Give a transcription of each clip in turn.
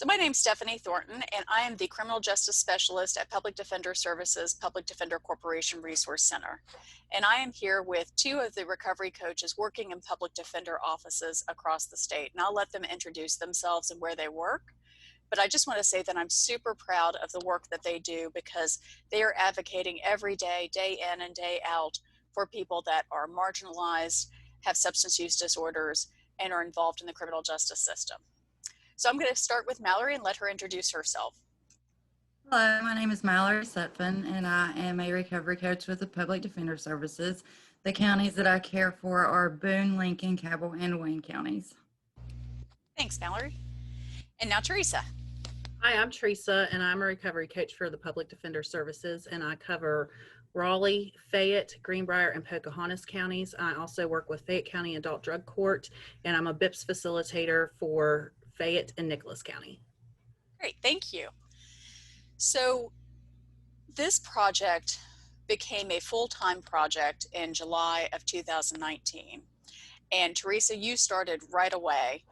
So my name's Stephanie Thornton, and I am the Criminal Justice Specialist at Public Defender Services Public Defender Corporation Resource Center. And I am here with two of the recovery coaches working in public defender offices across the state. And I'll let them introduce themselves and where they work. But I just want to say that I'm super proud of the work that they do because they are advocating every day, day in and day out, for people that are marginalized, have substance use disorders, and are involved in the criminal justice system. So I'm going to start with Mallory and let her introduce herself. Hello, my name is Mallory Sutphin, and I am a recovery coach with the Public Defender Services. The counties that I care for are Boone, Lincoln, Cabell, and Wayne counties. Thanks, Mallory. And now Teresa. Hi, I'm Teresa, and I'm a recovery coach for the Public Defender Services, and I cover Raleigh, Fayette, Greenbrier, and Pocahontas counties. I also work with Fayette County Adult Drug Court, and I'm a BIPS facilitator for Fayette and Nicholas County. Great, thank you. So this project became a full-time project in July of 2019. And Teresa, you started right away.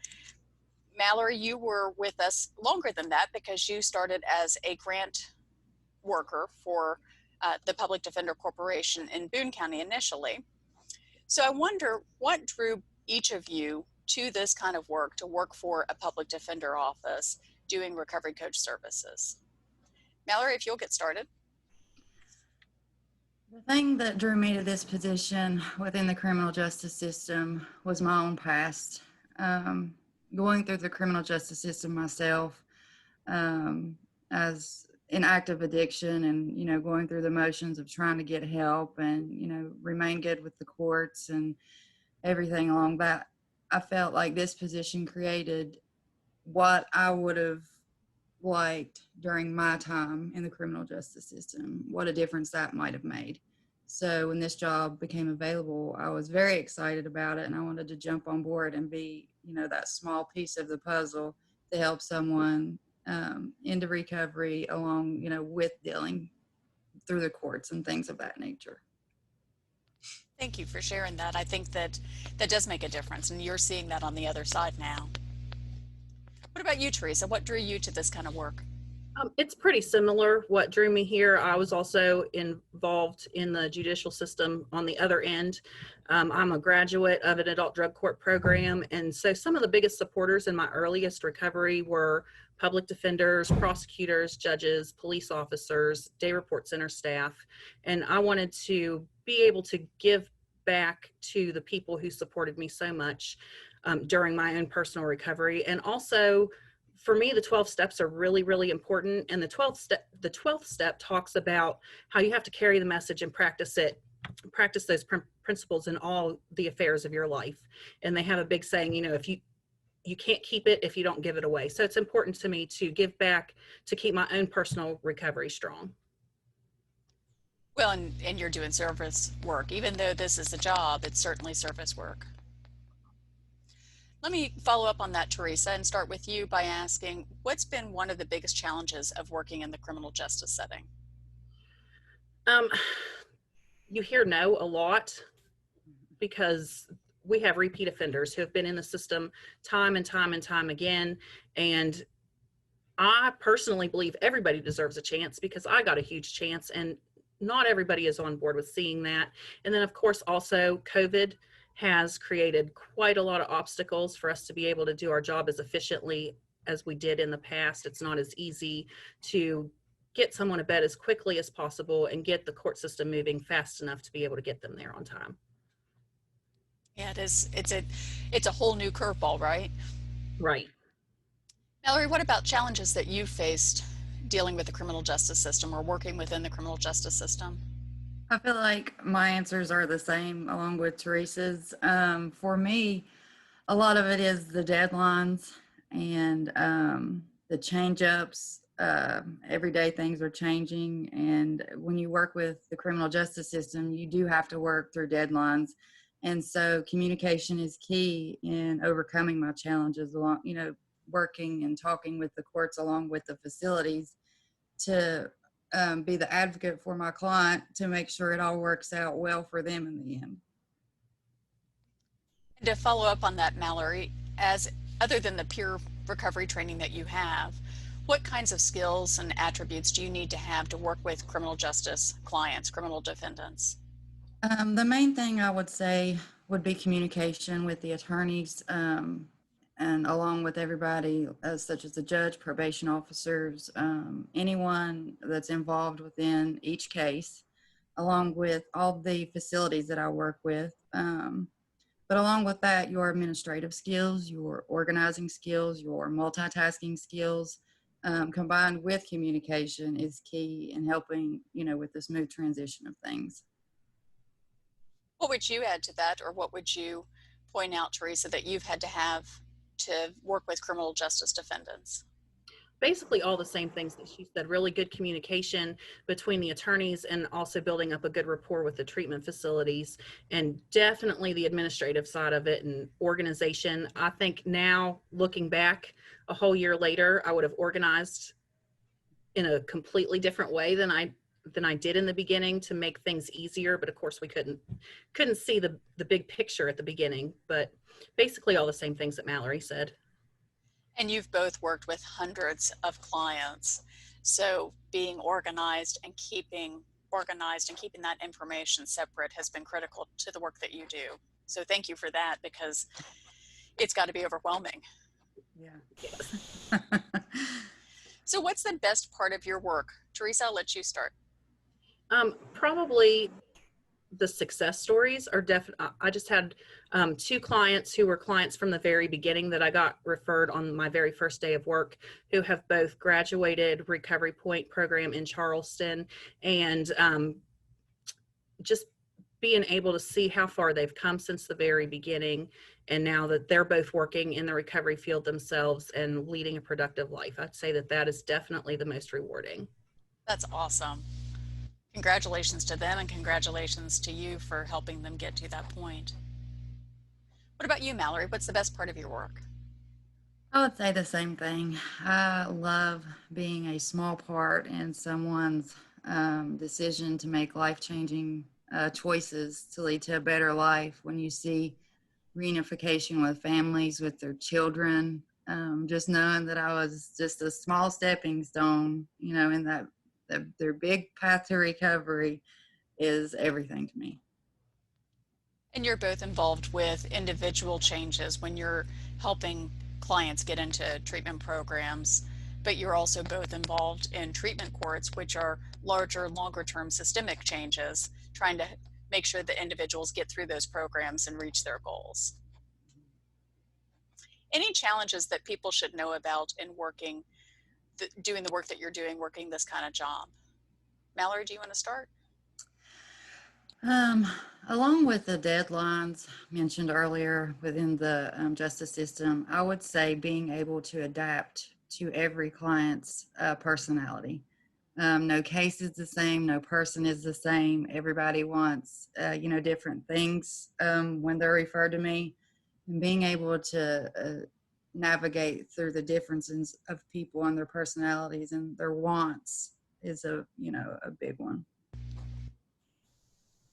Mallory, you were with us longer than that because you started as a grant worker for the Public Defender Corporation in Boone County initially. So I wonder what drew each of you to this kind of work, to work for a public defender office doing recovery coach services. Mallory, if you'll get started. The thing that drew me to this position within the criminal justice system was my own past. Going through the criminal justice system myself as in active addiction and, going through the motions of trying to get help and, remain good with the courts and everything along that. I felt like this position created what I would have liked during my time in the criminal justice system, what a difference that might have made. So when this job became available, I was very excited about it, and I wanted to jump on board and be, that small piece of the puzzle to help someone into recovery along, with dealing through the courts and things of that nature. Thank you for sharing that. I think that does make a difference, and you're seeing that on the other side now. What about you, Teresa? What drew you to this kind of work? It's pretty similar. What drew me here, I was also involved in the judicial system on the other end. I'm a graduate of an adult drug court program, and so some of the biggest supporters in my earliest recovery were public defenders, prosecutors, judges, police officers, day report center staff, and I wanted to be able to give back to the people who supported me so much during my own personal recovery. And also, for me, the 12 steps are really, really important. And the 12th step talks about how you have to carry the message and practice those principles in all the affairs of your life. And they have a big saying, if you can't keep it if you don't give it away. So it's important to me to give back to keep my own personal recovery strong. Well, and you're doing service work. Even though this is a job, it's certainly service work. Let me follow up on that, Teresa, and start with you by asking, what's been one of the biggest challenges of working in the criminal justice setting? You hear no a lot because we have repeat offenders who have been in the system time and time and time again. And I personally believe everybody deserves a chance because I got a huge chance, and not everybody is on board with seeing that. And then, of course, also COVID has created quite a lot of obstacles for us to be able to do our job as efficiently as we did in the past. It's not as easy to get someone to bed as quickly as possible and get the court system moving fast enough to be able to get them there on time. Yeah, it is. It's a whole new curveball, right? Right. Mallory, what about challenges that you faced dealing with the criminal justice system or working within the criminal justice system? I feel like my answers are the same along with Teresa's. For me, a lot of it is the deadlines and the change-ups. Every day things are changing, and when you work with the criminal justice system, you do have to work through deadlines. And so communication is key in overcoming my challenges along, working and talking with the courts along with the facilities to be the advocate for my client to make sure it all works out well for them in the end. And to follow up on that, Mallory, as other than the peer recovery training that you have, What kinds of skills and attributes do you need to have to work with criminal justice clients, criminal defendants? The main thing I would say would be communication with the attorneys, and along with everybody, such as the judge, probation officers, anyone that's involved within each case, along with all the facilities that I work with. But along with that, your administrative skills, your organizing skills, your multitasking skills, combined with communication is key in helping, with the smooth transition of things. What would you add to that, or what would you point out, Teresa, that you've had to have to work with criminal justice defendants? Basically all the same things that she said. Really good communication between the attorneys, and also building up a good rapport with the treatment facilities, and definitely the administrative side of it and organization. I think now, looking back a whole year later, I would have organized in a completely different way than I did in the beginning to make things easier. But of course we couldn't see the big picture at the beginning. But basically all the same things that Mallory said. And you've both worked with hundreds of clients. So being organized and keeping that information separate has been critical to the work that you do. So thank you for that, because it's got to be overwhelming. Yeah. So what's the best part of your work? Teresa, I'll let you start. Probably the success stories are definitely. I just had 2 clients who were clients from the very beginning that I got referred on my very first day of work, who have both graduated Recovery Point program in Charleston, and just being able to see how far they've come since the very beginning, and now that they're both working in the recovery field themselves and leading a productive life. I'd say that is definitely the most rewarding. That's awesome. Congratulations to them, and congratulations to you for helping them get to that point. What about you, Mallory? What's the best part of your work? I would say the same thing. I love being a small part in someone's decision to make life-changing choices to lead to a better life. When you see reunification with families, with their children, just knowing that I was just a small stepping stone, in their big path to recovery is everything to me. And you're both involved with individual changes when you're helping clients get into treatment programs, but you're also both involved in treatment courts, which are larger, longer term systemic changes, trying to make sure that individuals get through those programs and reach their goals. Any challenges that people should know about in doing the work that you're doing, working this kind of job? Mallory, do you want to start? Along with the deadlines mentioned earlier within the justice system, I would say being able to adapt to every client's personality. No case is the same, no person is the same. Everybody wants, different things when they're referred to me, and being able to navigate through the differences of people and their personalities and their wants is a big one.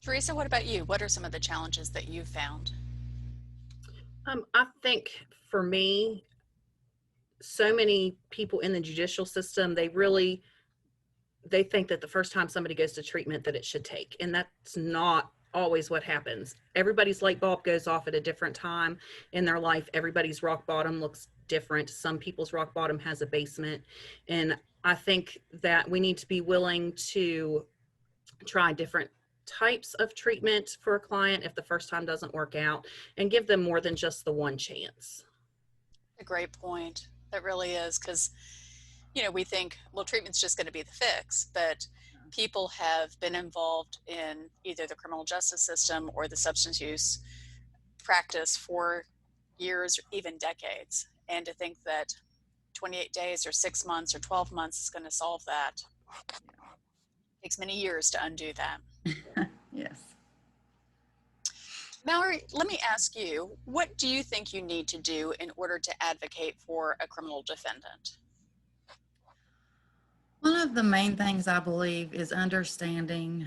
Teresa, what about you? What are some of the challenges that you've found? I think for me, so many people in the judicial system, they think that the first time somebody goes to treatment that it should take, and that's not always what happens. Everybody's light bulb goes off at a different time in their life. Everybody's rock bottom looks different. Some people's rock bottom has a basement, and I think that we need to be willing to try different types of treatment for a client if the first time doesn't work out, and give them more than just the one chance. A great point. That really is, because we think, well, treatment's just going to be the fix, but people have been involved in either the criminal justice system or the substance use practice for years or even decades, and to think that 28 days or 6 months or 12 months is going to solve that, it takes many years to undo that. Yes. Mallory, let me ask you, what do you think you need to do in order to advocate for a criminal defendant? One of the main things I believe is understanding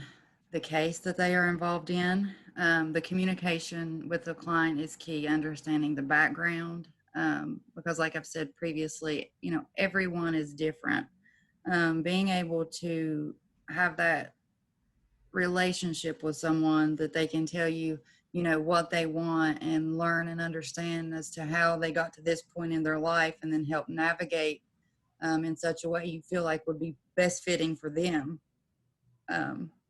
the case that they are involved in. The communication with the client is key, understanding the background, because like I've said previously, everyone is different. Being able to have that relationship with someone that they can tell you, what they want and learn and understand as to how they got to this point in their life and then help navigate in such a way you feel like would be best fitting for them,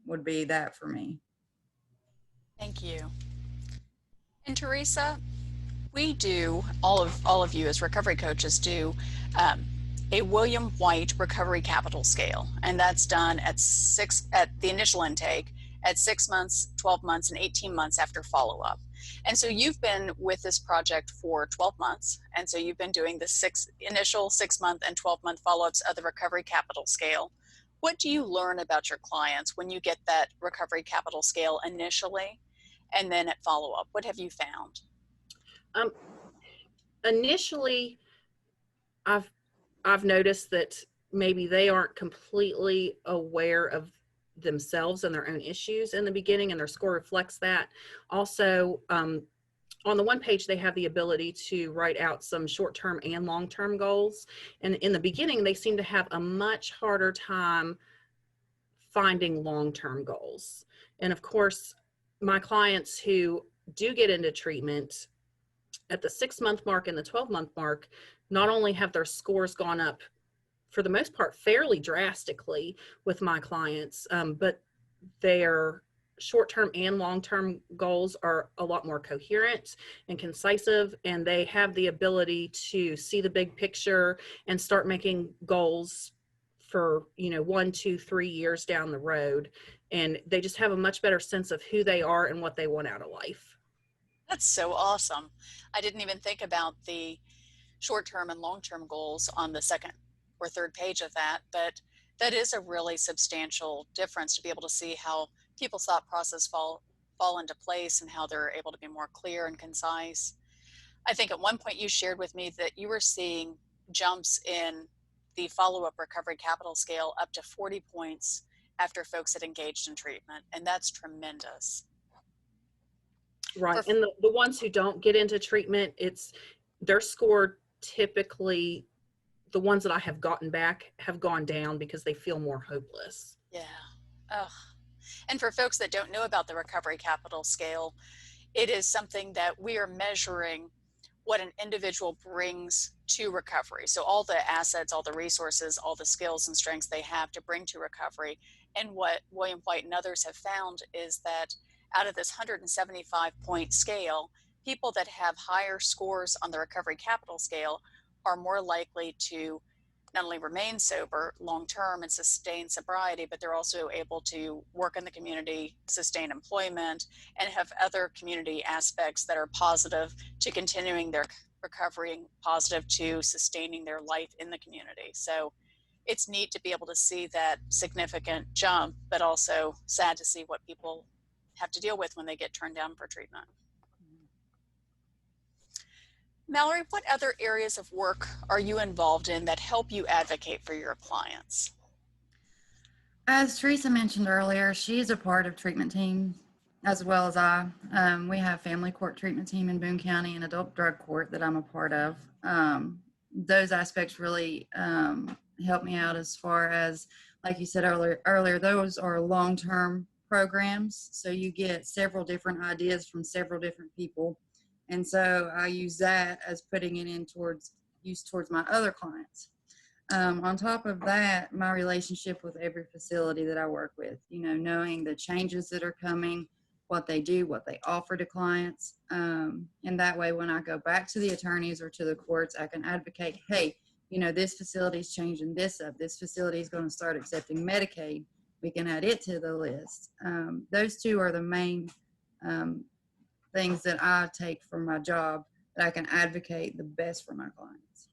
would be that for me. Thank you. And Teresa, we do, all of you as recovery coaches do a William White Recovery Capital Scale, and that's done at the initial intake, at 6 months, 12 months, and 18 months after follow-up. And so you've been with this project for 12 months, and so you've been doing the initial 6-month and 12-month follow-ups of the Recovery Capital Scale. What do you learn about your clients when you get that Recovery Capital Scale initially, and then at follow-up? What have you found? Initially, I've noticed that maybe they aren't completely aware of themselves and their own issues in the beginning, and their score reflects that. Also, on the one page, they have the ability to write out some short-term and long-term goals. And in the beginning, they seem to have a much harder time finding long-term goals. And of course, my clients who do get into treatment at the 6-month mark and the 12-month mark, not only have their scores gone up for the most part fairly drastically with my clients, but their short-term and long-term goals are a lot more coherent and concisive, and they have the ability to see the big picture and start making goals for 1, 2, 3 years down the road. And they just have a much better sense of who they are and what they want out of life. That's so awesome. I didn't even think about the short-term and long-term goals on the second or third page of that, but that is a really substantial difference to be able to see how people's thought process fall into place and how they're able to be more clear and concise. I think at one point you shared with me that you were seeing jumps in the follow-up Recovery Capital Scale up to 40 points after folks had engaged in treatment, and that's tremendous. Right. And the ones who don't get into treatment, their score typically, the ones that I have gotten back have gone down because they feel more hopeless. Yeah. Ugh. And for folks that don't know about the Recovery Capital Scale, it is something that we are measuring what an individual brings to recovery. So all the assets, all the resources, all the skills and strengths they have to bring to recovery. And what William White and others have found is that out of this 175-point scale, people that have higher scores on the Recovery Capital Scale are more likely to not only remain sober long-term and sustain sobriety, but they're also able to work in the community, sustain employment, and have other community aspects that are positive to continuing their recovery and positive to sustaining their life in the community. So it's neat to be able to see that significant jump, but also sad to see what people have to deal with when they get turned down for treatment. Mallory, what other areas of work are you involved in that help you advocate for your clients? As Teresa mentioned earlier, she's a part of treatment team as well as I. We have family court treatment team in Boone County and adult drug court that I'm a part of. Those aspects really help me out as far as, like you said earlier, those are long-term programs. So you get several different ideas from several different people. And so I use that as putting it in towards my other clients. On top of that, my relationship with every facility that I work with, knowing the changes that are coming, what they do, what they offer to clients. And that way, when I go back to the attorneys or to the courts, I can advocate, hey, this facility is changing this up. This facility is going to start accepting Medicaid. We can add it to the list. Those two are the main things that I take from my job, that I can advocate the best for my clients.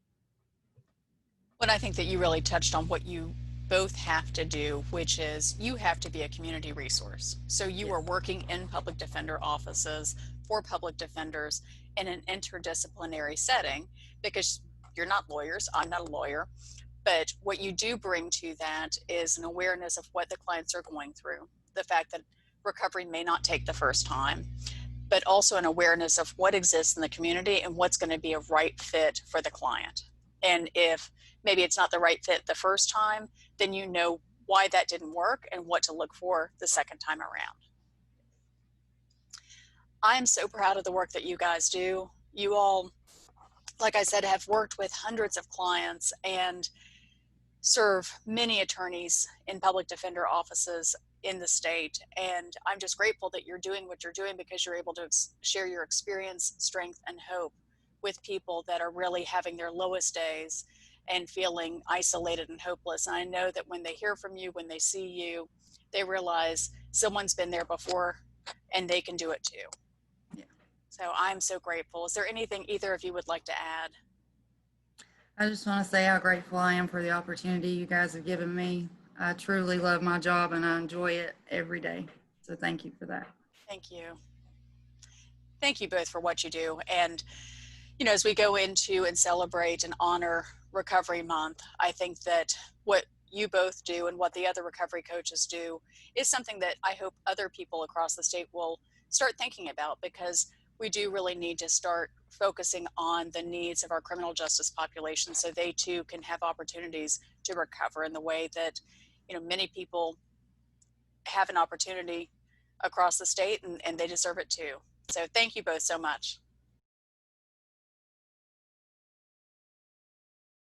Well, I think that you really touched on what you both have to do, which is you have to be a community resource. So you are working in public defender offices for public defenders in an interdisciplinary setting, because you're not lawyers, I'm not a lawyer, but what you do bring to that is an awareness of what the clients are going through, the fact that recovery may not take the first time, but also an awareness of what exists in the community and what's going to be a right fit for the client. And if maybe it's not the right fit the first time, then you know why that didn't work and what to look for the second time around. I'm so proud of the work that you guys do. You all, like I said, have worked with hundreds of clients and serve many attorneys in public defender offices in the state. And I'm just grateful that you're doing what you're doing, because you're able to share your experience, strength, and hope with people that are really having their lowest days and feeling isolated and hopeless. And I know that when they hear from you, when they see you, they realize someone's been there before and they can do it too. Yeah. So I'm so grateful. Is there anything either of you would like to add? I just want to say how grateful I am for the opportunity you guys have given me. I truly love my job and I enjoy it every day. So thank you for that. Thank you. Thank you both for what you do. And, you know, as we go into and celebrate and honor Recovery Month, I think that what you both do and what the other recovery coaches do is something that I hope other people across the state will start thinking about, because we do really need to start focusing on the needs of our criminal justice population so they too can have opportunities to recover in the way that, you know, many people have an opportunity across the state, and they deserve it too. So thank you both so much.